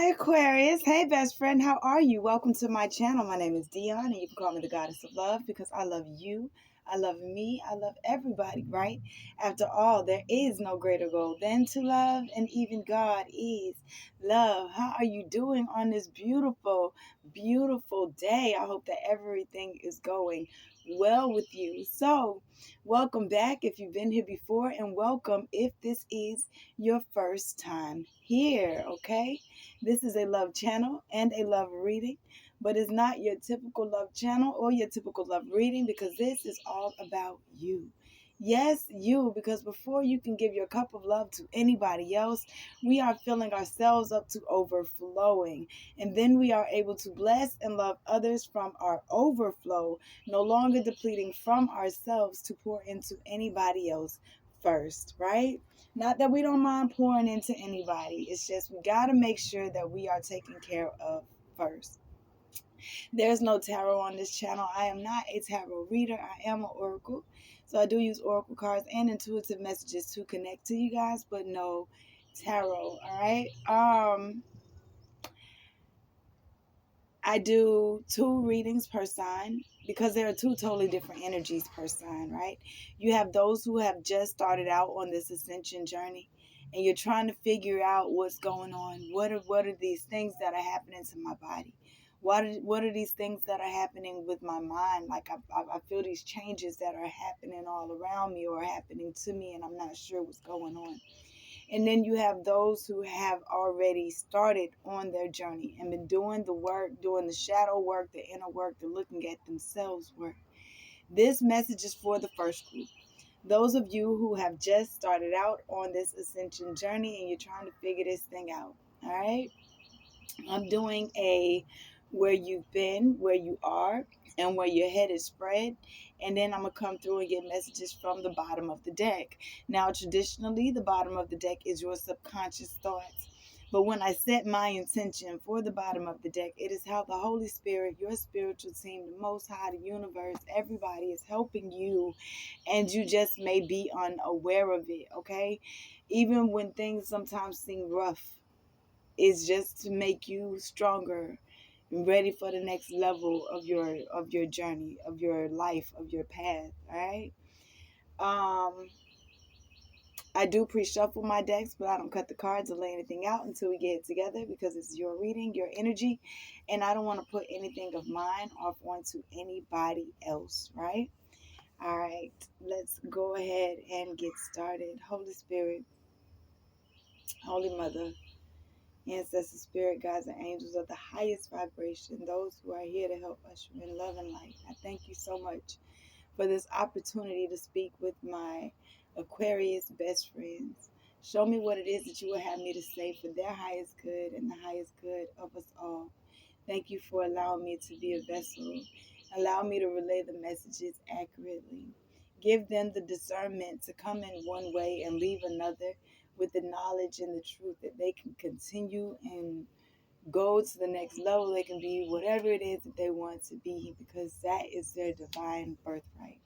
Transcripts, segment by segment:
Hi, Aquarius. Hey, best friend. How are you? Welcome to my channel. My name is Dion, and you can call me the Goddess of Love because I love you. I love me. I love everybody, right? After all, there is no greater goal than to love, and even God is love. How are you doing on this beautiful, beautiful day? I hope that everything is going well with you. So, welcome back if you've been here before, and welcome if this is your first time here, okay? This is a love channel and a love reading, but it's not your typical love channel or your typical love reading because this is all about you. Yes, you, because before you can give your cup of love to anybody else, we are filling ourselves up to overflowing. And then we are able to bless and love others from our overflow, no longer depleting from ourselves to pour into anybody else first, right? Not that we don't mind pouring into anybody. It's just we got to make sure that we are taken care of first. There's no tarot on this channel. I am not a tarot reader. I am an oracle. So I do use oracle cards and intuitive messages to connect to you guys, but no tarot, all right? I do 2 readings per sign because there are 2 totally different energies per sign, right? You have those who have just started out on this ascension journey and you're trying to figure out what's going on. What are these things that are happening to my body? What are these things that are happening with my mind? Like I feel these changes that are happening all around me or happening to me and I'm not sure what's going on. And then you have those who have already started on their journey and been doing the work, doing the shadow work, the inner work, the looking at themselves work. This message is for the first group. Those of you who have just started out on this ascension journey and you're trying to figure this thing out. All right. I'm doing a where you've been, where you are, and where your head is spread. And then I'm going to come through and get messages from the bottom of the deck. Now, traditionally, the bottom of the deck is your subconscious thoughts. But when I set my intention for the bottom of the deck, it is how the Holy Spirit, your spiritual team, the Most High, the universe, everybody is helping you. And you just may be unaware of it, okay? Even when things sometimes seem rough, it's just to make you stronger and ready for the next level of your journey, of your life, of your path. All right. I do pre-shuffle my decks, but I don't cut the cards or lay anything out until we get it together because it's your reading, your energy, and I don't want to put anything of mine off onto anybody else, right? All right, let's go ahead and get started. Holy Spirit, Holy Mother, ancestors, spirit guides, and angels of the highest vibration, those who are here to help usher in love and light. I thank you so much for this opportunity to speak with my Aquarius best friends. Show me what it is that you will have me to say for their highest good and the highest good of us all. Thank you for allowing me to be a vessel. Allow me to relay the messages accurately. Give them the discernment to come in one way and leave another with the knowledge and the truth that they can continue and go to the next level. They can be whatever it is that they want to be because that is their divine birthright.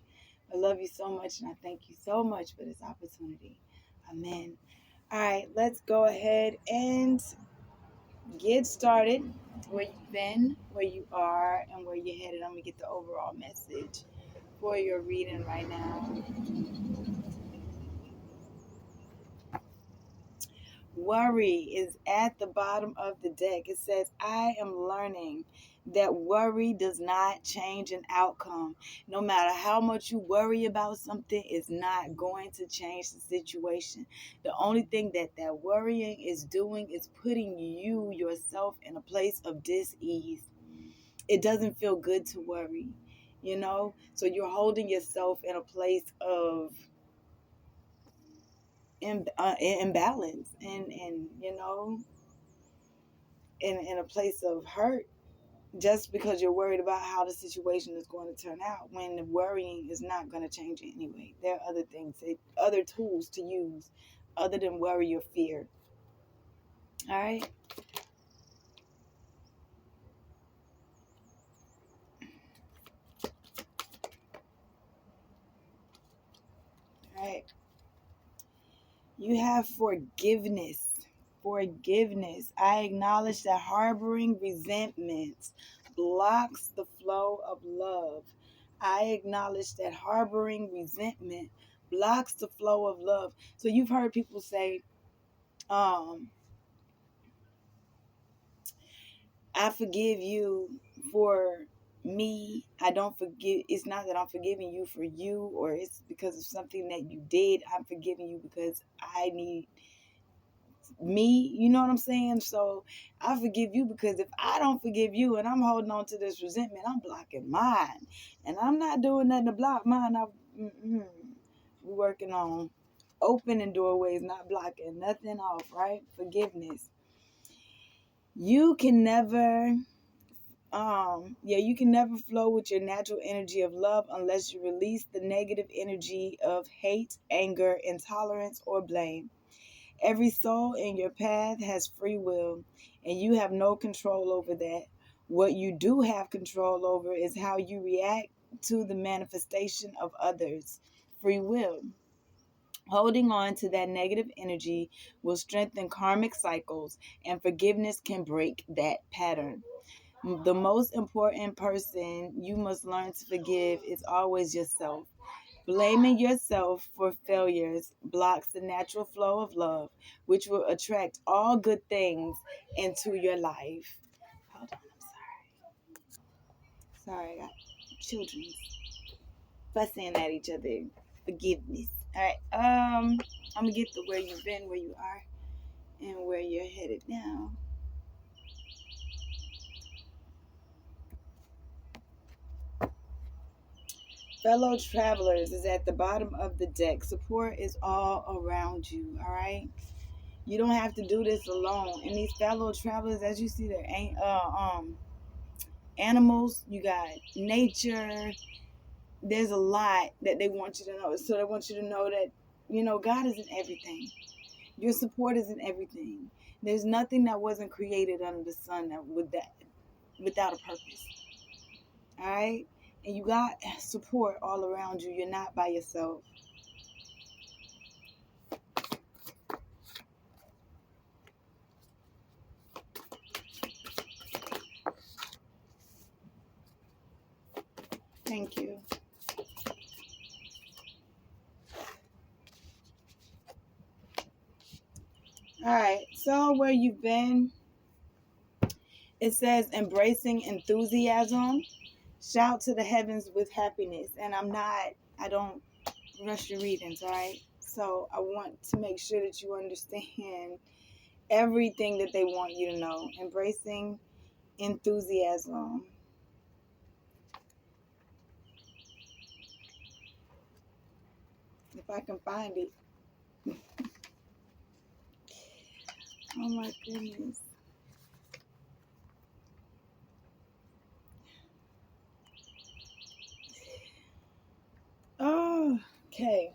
I love you so much and I thank you so much for this opportunity. Amen. All right, let's go ahead and get started. Where you've been, where you are, and where you're headed. I'm going to get the overall message for your reading right now. Worry is at the bottom of the deck. It says, I am learning that worry does not change an outcome. No matter how much you worry about something, it's not going to change the situation. The only thing that worrying is doing is putting you yourself in a place of dis-ease. It doesn't feel good to worry, so you're holding yourself in a place of imbalance and in a place of hurt just because you're worried about how the situation is going to turn out when the worrying is not going to change it anyway. There are other things, other tools to use other than worry or fear. All right. All right. You have forgiveness. forgiveness. I acknowledge that harboring resentment blocks the flow of love. I acknowledge that harboring resentment blocks the flow of love. So you've heard people say, um, I forgive you for me. I don't forgive. It's not that I'm forgiving you for you, or it's because of something that you did. I'm forgiving you because I need me. You know what I'm saying? So I forgive you because if I don't forgive you and I'm holding on to this resentment, I'm blocking mine. And I'm not doing nothing to block mine. We're working on opening doorways, not blocking nothing off, right? Forgiveness. You can never you can never flow with your natural energy of love unless you release the negative energy of hate, anger, intolerance, or blame. Every soul in your path has free will, and you have no control over that. What you do have control over is how you react to the manifestation of others' free will. Holding on to that negative energy will strengthen karmic cycles, and forgiveness can break that pattern. The most important person you must learn to forgive is always yourself. Blaming yourself for failures blocks the natural flow of love, which will attract all good things into your life. Hold on, I'm sorry. Sorry, I got children fussing at each other. Forgiveness. All right. I'm gonna get to where you've been, where you are, and where you're headed now. Fellow travelers is at the bottom of the deck. Support is all around you. All right. You don't have to do this alone. And these fellow travelers, as you see, there ain't animals. You got nature. There's a lot that they want you to know. So they want you to know that God is in everything. Your support is in everything. There's nothing that wasn't created under the sun without a purpose. All right, and you got support all around you. You're not by yourself. Thank you. All right, so where you've been, it says embracing enthusiasm. Shout to the heavens with happiness. And I don't rush your readings, all right? So I want to make sure that you understand everything that they want you to know. Embracing enthusiasm. If I can find it. Oh my goodness. Oh, okay.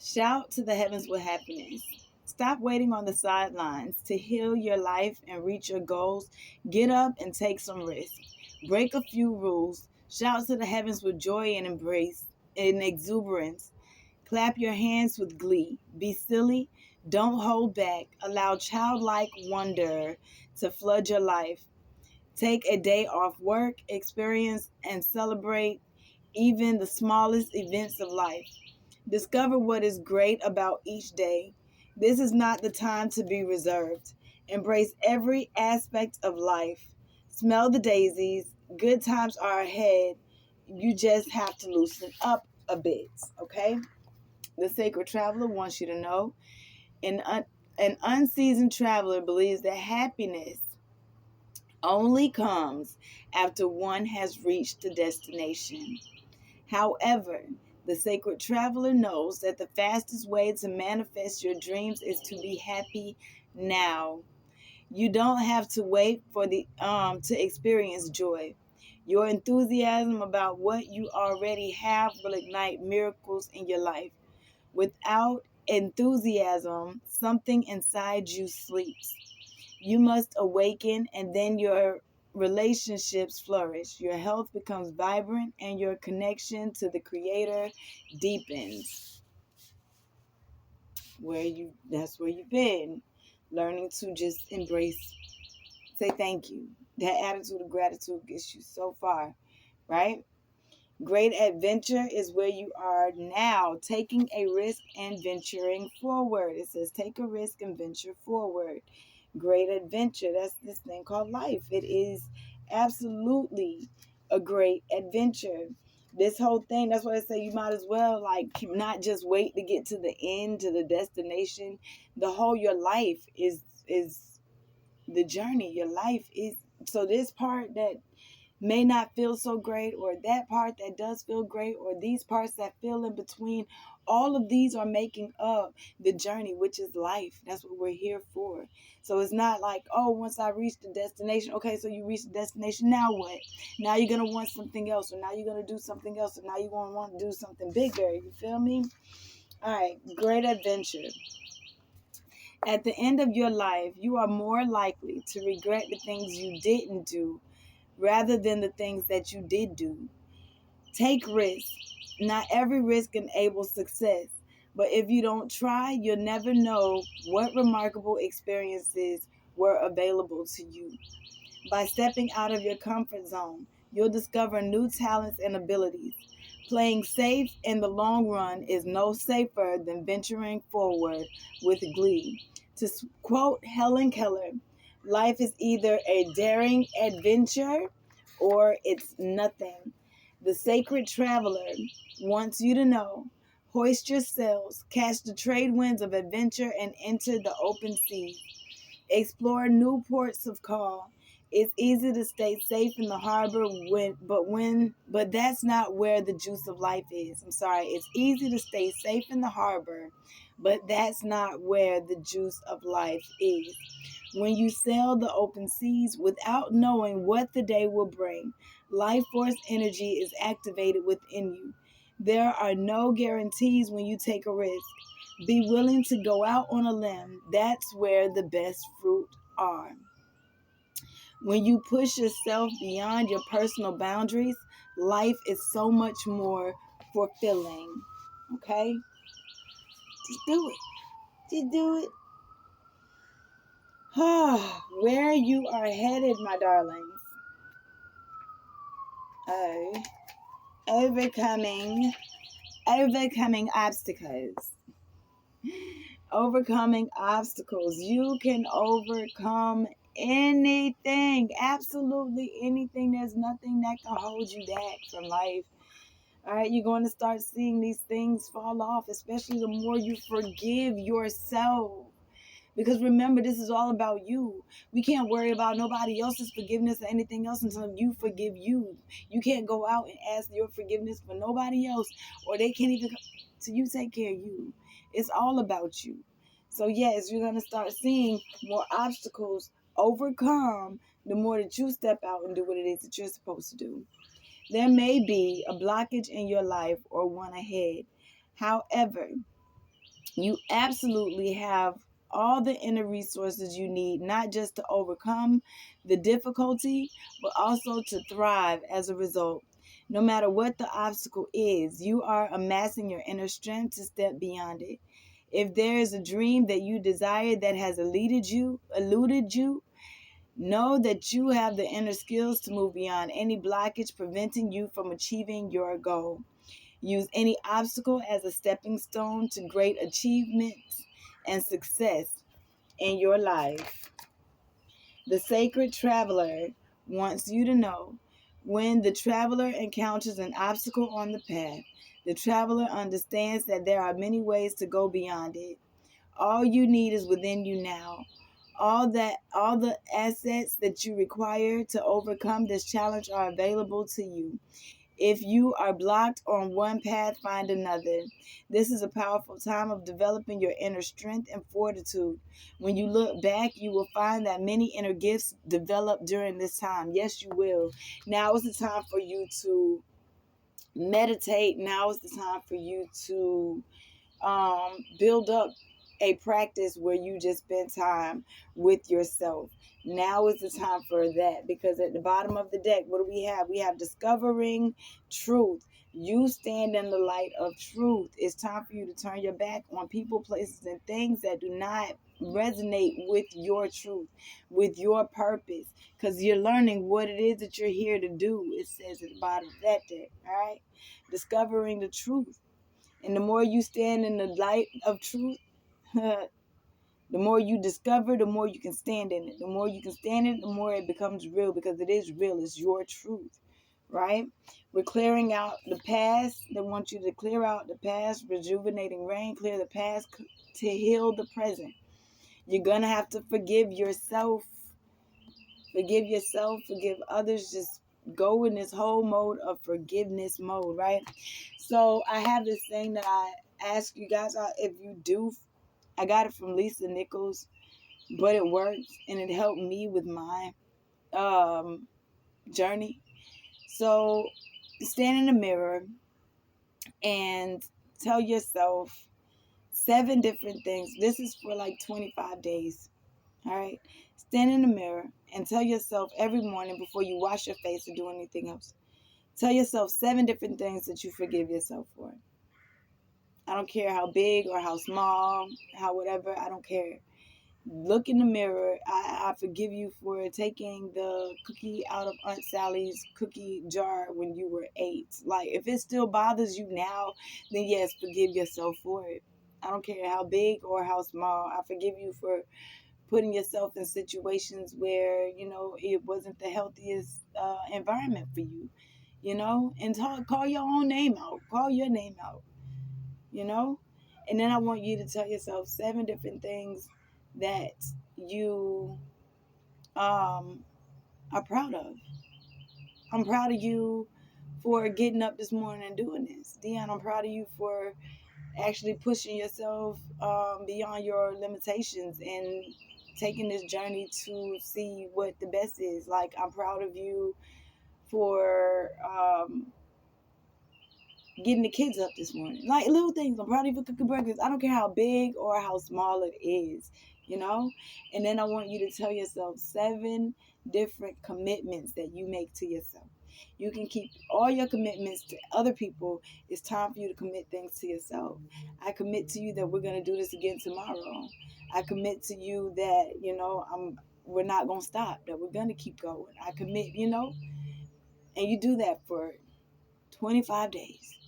Shout to the heavens with happiness. Stop waiting on the sidelines to heal your life and reach your goals. Get up and take some risk. Break a few rules. Shout to the heavens with joy and embrace and exuberance. Clap your hands with glee. Be silly. Don't hold back. Allow childlike wonder to flood your life. Take a day off work, experience and celebrate even the smallest events of life. Discover what is great about each day. This is not the time to be reserved. Embrace every aspect of life. Smell the daisies. Good times are ahead. You just have to loosen up a bit, okay? The sacred traveler wants you to know an unseasoned traveler believes that happiness only comes after one has reached the destination. However, the sacred traveler knows that the fastest way to manifest your dreams is to be happy now. You don't have to wait for the to experience joy. Your enthusiasm about what you already have will ignite miracles in your life. Without enthusiasm, something inside you sleeps. You must awaken, and then your relationships flourish. Your health becomes vibrant, and your connection to the Creator deepens. that's where you've been. Learning to just embrace, say thank you. That attitude of gratitude gets you so far, right? Great adventure is where you are now, taking a risk and venturing forward. It says take a risk and venture forward. Great adventure. That's this thing called life. It is absolutely a great adventure. This whole thing, that's why I say you might as well like not just wait to get to the end, to the destination. Your life is the journey. Your life is, so this part that may not feel so great, or that part that does feel great, or these parts that feel in between, all of these are making up the journey, which is life. That's what we're here for. So it's not like, oh, once I reach the destination, okay, so you reach the destination, now what? Now you're going to want something else, or now you're going to do something else, or now you're going to want to do something bigger. You feel me? All right, great adventure. At the end of your life, you are more likely to regret the things you didn't do rather than the things that you did do. Take risks. Not every risk enables success, but if you don't try, you'll never know what remarkable experiences were available to you. By stepping out of your comfort zone, you'll discover new talents and abilities. Playing safe in the long run is no safer than venturing forward with glee. To quote Helen Keller, life is either a daring adventure or it's nothing. The sacred traveler wants you to know. Hoist your sails, catch the trade winds of adventure, and enter the open seas. Explore new ports of call. It's easy to stay safe in the harbor but that's not where the juice of life is. I'm sorry. It's easy to stay safe in the harbor, but that's not where the juice of life is. When you sail the open seas without knowing what the day will bring, life force energy is activated within you. There are no guarantees when you take a risk. Be willing to go out on a limb. That's where the best fruit are. When you push yourself beyond your personal boundaries, life is so much more fulfilling. Okay? Just do it. Just do it. Where you are headed, my darlings. Oh, overcoming obstacles. Overcoming obstacles. You can overcome anything, absolutely anything. There's nothing that can hold you back from life. All right, you're going to start seeing these things fall off, especially the more you forgive yourself. Because remember, this is all about you. We can't worry about nobody else's forgiveness or anything else until you forgive you. You can't go out and ask your forgiveness for nobody else, or they can't even, till you take care of you. It's all about you. So yes, you're going to start seeing more obstacles overcome the more that you step out and do what it is that you're supposed to do. There may be a blockage in your life or one ahead. However, you absolutely have all the inner resources you need, not just to overcome the difficulty, but also to thrive as a result. No matter what the obstacle is, you are amassing your inner strength to step beyond it. If there is a dream that you desire that has eluded you, know that you have the inner skills to move beyond any blockage preventing you from achieving your goal. Use any obstacle as a stepping stone to great achievements and success in your life. The sacred traveler wants you to know when the traveler encounters an obstacle on the path, the traveler understands that there are many ways to go beyond it. All you need is within you now. All the assets that you require to overcome this challenge are available to you. If you are blocked on one path, find another. This is a powerful time of developing your inner strength and fortitude. When you look back, you will find that many inner gifts develop during this time. Yes, you will. Now is the time for you to meditate. Now is the time for you to build up a practice where you just spend time with yourself. Now is the time for that, because at the bottom of the deck, what do we have? We have discovering truth. You stand in the light of truth. It's time for you to turn your back on people, places, and things that do not resonate with your truth, with your purpose, because you're learning what it is that you're here to do. It says at the bottom of that deck, all right? Discovering the truth. And the more you stand in the light of truth, the more you discover, the more you can stand in it. The more you can stand in it, the more it becomes real, because it is real. It's your truth, right? We're clearing out the past. They want you to clear out the past, rejuvenating rain, clear the past to heal the present. You're going to have to forgive yourself. Forgive yourself, forgive others. Just go in this whole mode of forgiveness mode, right? So I have this thing that I ask you guys, if you do, I got it from Lisa Nichols, but it works and it helped me with my journey. So stand in the mirror and tell yourself 7 different things. This is for like 25 days. All right. Stand in the mirror and tell yourself every morning before you wash your face or do anything else. Tell yourself 7 different things that you forgive yourself for. I don't care how big or how small, how whatever. I don't care. Look in the mirror. I forgive you for taking the cookie out of Aunt Sally's cookie jar when you were 8. Like, if it still bothers you now, then yes, forgive yourself for it. I don't care how big or how small. I forgive you for putting yourself in situations where, it wasn't the healthiest environment for you, and call your own name out. Call your name out, you know? And then I want you to tell yourself 7 different things that you are proud of. I'm proud of you for getting up this morning and doing this. Deanne, I'm proud of you for actually pushing yourself beyond your limitations and taking this journey to see what the best is. Like, I'm proud of you for getting the kids up this morning. Like, little things. I'm proud of you for cooking breakfast. I don't care how big or how small it is, And then I want you to tell yourself 7 different commitments that you make to yourself. You can keep all your commitments to other people. It's time for you to commit things to yourself. I commit to you that we're going to do this again tomorrow. I commit to you that, we're not going to stop, that we're going to keep going. I commit, and you do that for 25 days.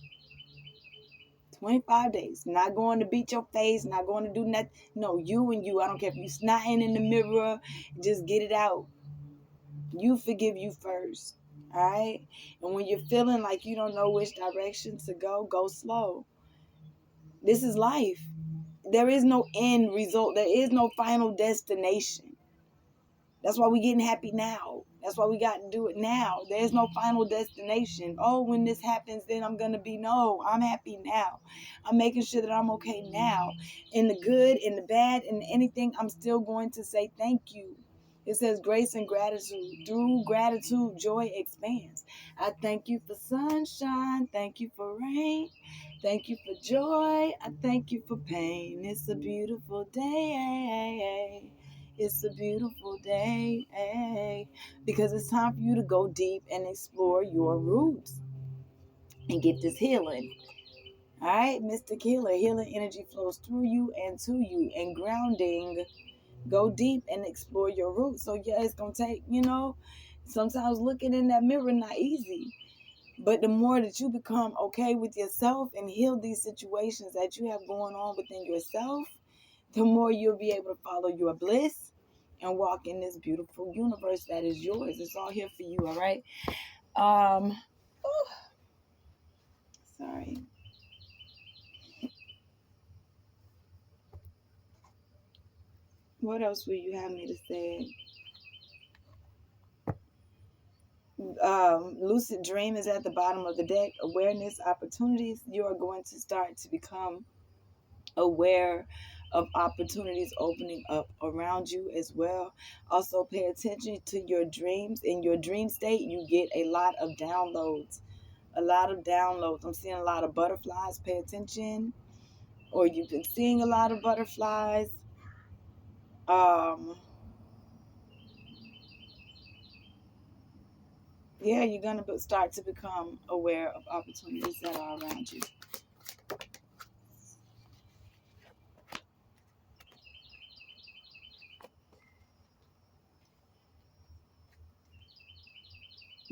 25 days. Not going to beat your face, not going to do nothing. No, you and you. I don't care if you snotting in the mirror. Just get it out. You forgive you first. All right? And when you're feeling like you don't know which direction to go slow. This is life. There is no end result. There is no final destination. That's why we're getting happy now. That's why we got to do it now. There's no final destination. Oh, when this happens, then I'm going to be, no, I'm happy now. I'm making sure that I'm okay now. In the good, in the bad, in anything, I'm still going to say thank you. It says grace and gratitude. Through gratitude, joy expands. I thank you for sunshine. Thank you for rain. Thank you for joy. I thank you for pain. It's a beautiful day. It's a beautiful day, because it's time for you to go deep and explore your roots and get this healing. All right, Mystic Healer. Healing energy flows through you and to you, and grounding. Go deep and explore your roots. So yeah, it's going to take, sometimes looking in that mirror not easy. But the more that you become okay with yourself and heal these situations that you have going on within yourself, the more you'll be able to follow your bliss and walk in this beautiful universe that is yours. It's all here for you, all right? Sorry. What else will you have me to say? Lucid dream is at the bottom of the deck. Awareness, opportunities. You are going to start to become aware of opportunities opening up around you as well. Also, pay attention to your dreams. In your dream state, you get a lot of downloads. I'm seeing a lot of butterflies. Pay attention. or you've been seeing a lot of butterflies. Um, yeah, you're going to start to become aware of opportunities that are around you.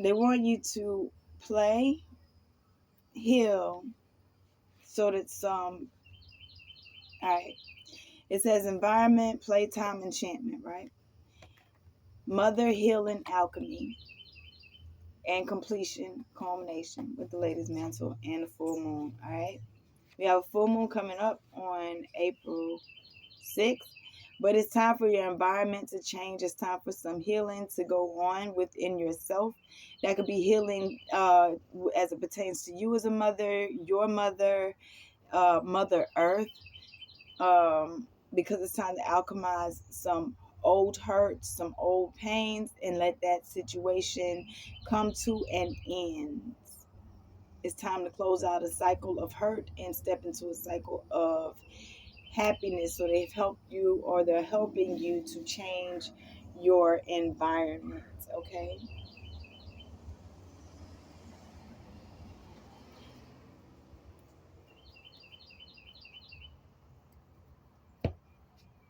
They want you to play, heal, so that all right. It says environment, playtime, enchantment, right? Mother, healing, alchemy, and completion, culmination with the lady's mantle and the full moon, all right? We have a full moon coming up on April 6th, but it's time for your environment to change. It's time for some healing to go on within yourself. That could be healing as it pertains to you as a mother, your mother, Mother Earth, because it's time to alchemize some old hurts, some old pains, and let that situation come to an end. It's time to close out a cycle of hurt and step into a cycle of happiness. So they've helped you, or they're helping you to change your environment. Okay.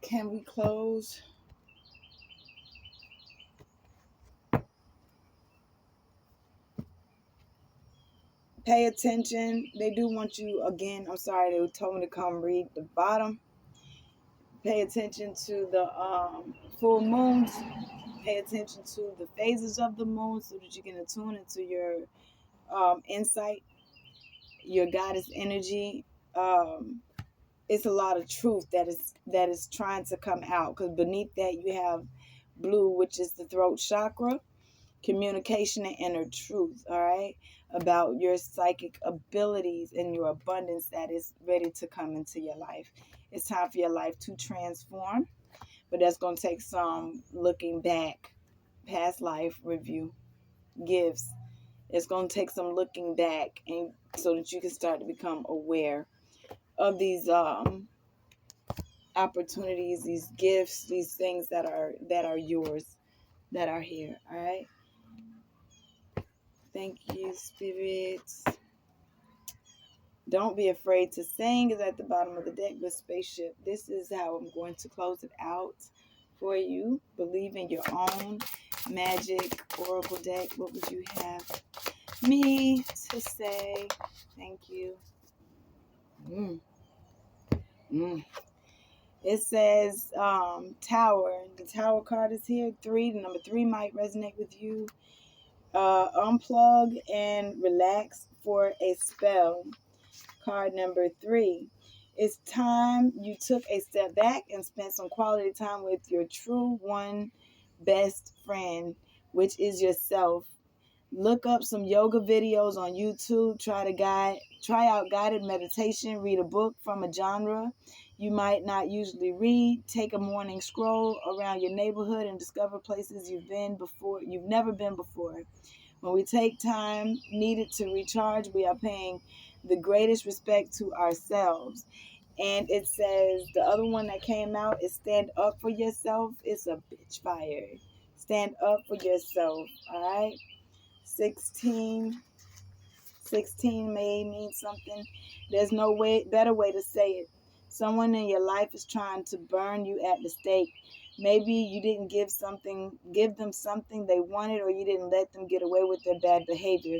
Can we close? Pay attention. They do want you, again, I'm sorry, they told me to come read the bottom. Pay attention to the full moons. Pay attention to the phases of the moon so that you can attune into your insight, your goddess energy. It's a lot of truth that is trying to come out, because beneath that you have blue, which is the throat chakra, communication and inner truth, all right, about your psychic abilities and your abundance that is ready to come into your life. It's time for your life to transform, but that's going to take some looking back, past life review, gifts. It's going to take some looking back, and so that you can start to become aware of these opportunities, these gifts, these things that are yours, that are here. All right. Thank you, spirits. Don't be afraid to sing is at the bottom of the deck with spaceship. This is how I'm going to close it out for you. Believe in your own magic oracle deck. What would you have me to say? Thank you. Mm, mm. It says Tower. The Tower card is here. 3. The number 3 might resonate with you. Unplug and relax for a spell. Card number 3. It's time you took a step back and spent some quality time with your true one best friend, which is yourself. Look up some yoga videos on YouTube. Try out guided meditation. Read a book from a genre you might not usually read. Take a morning stroll around your neighborhood and discover places you've never been before. When we take time needed to recharge, we are paying the greatest respect to ourselves. And it says the other one that came out is stand up for yourself. It's a bitch fire. Stand up for yourself. All right. 16. 16 may mean something. There's no better way to say it. Someone in your life is trying to burn you at the stake. Maybe you didn't give them something they wanted, or you didn't let them get away with their bad behavior.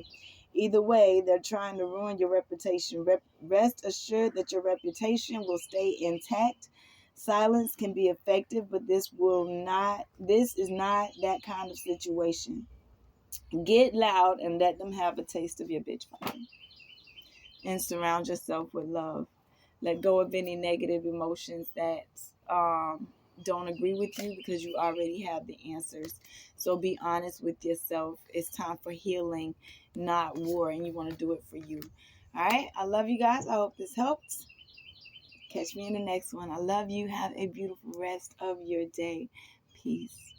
Either way, they're trying to ruin your reputation. Rest assured that your reputation will stay intact. Silence can be effective, but this is not that kind of situation. Get loud and let them have a taste of your bitch fire. And surround yourself with love. Let go of any negative emotions that don't agree with you, because you already have the answers. So be honest with yourself. It's time for healing, not war, and you want to do it for you. All right. I love you guys. I hope this helps. Catch me in the next one. I love you. Have a beautiful rest of your day. Peace.